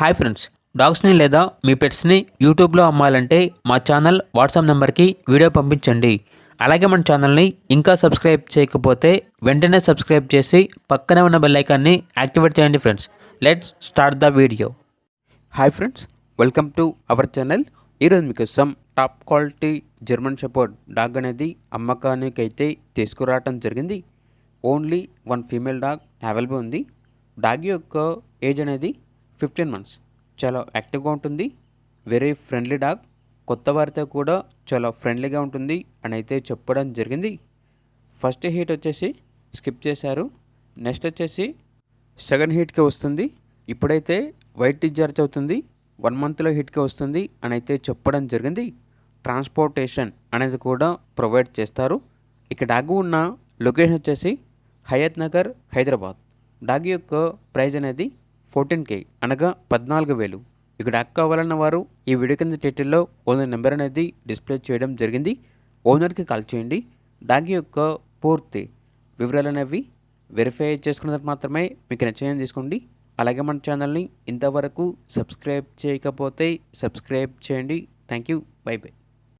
Hi friends, డాగ్స్ని లేదా మీ పెట్స్ని యూట్యూబ్లో అమ్మాలంటే మా ఛానల్ వాట్సాప్ నెంబర్కి వీడియో పంపించండి. అలాగే మన ఛానల్ని ఇంకా సబ్స్క్రైబ్ చేయకపోతే వెంటనే సబ్స్క్రైబ్ చేసి పక్కనే ఉన్న బెల్ ఐకాన్ని యాక్టివేట్ చేయండి friends. Let's start the video. Hi friends, welcome to our channel. ఈరోజు మీకోసం top quality German shepherd dog అనేది అమ్మకానికి అయితే తీసుకురావటం జరిగింది. Only one female dog available ఉంది. డాగ్ యొక్క ఏజ్ అనేది 15 months. చాలా యాక్టివ్గా ఉంటుంది. Very friendly dog. కొత్త వారితో కూడా చాలా ఫ్రెండ్లీగా ఉంటుంది అని అయితే చెప్పడం జరిగింది. ఫస్ట్ హీట్ వచ్చేసి స్కిప్ చేశారు. నెక్స్ట్ వచ్చేసి సెకండ్ హీట్కి వస్తుంది. ఇప్పుడైతే వైట్ డిశ్చార్జ్ అవుతుంది. 1 monthలో హీట్కి వస్తుంది అని అయితే చెప్పడం జరిగింది. ట్రాన్స్పోర్టేషన్ అనేది కూడా ప్రొవైడ్ చేస్తారు. ఇక డాగ్ ఉన్న లొకేషన్ వచ్చేసి హయత్ నగర్, హైదరాబాద్. డాగ్ యొక్క ప్రైజ్ అనేది 14K అనగా 14,000. ఇక డాగ్ కావాలన్న వారు ఈ వీడియో కింద టైటిల్లో ఓనర్ నెంబర్ అనేది డిస్ప్లే చేయడం జరిగింది. ఓనర్కి కాల్ చేయండి. డాగ్ యొక్క పూర్తి వివరాలు అనేవి వెరిఫై చేసుకున్న తర్వాత మాత్రమే మీకు నచ్చిన తీసుకోండి. అలాగే మన ఛానల్ని ఇంతవరకు సబ్స్క్రైబ్ చేయకపోతే సబ్స్క్రైబ్ చేయండి. Thank you. By by.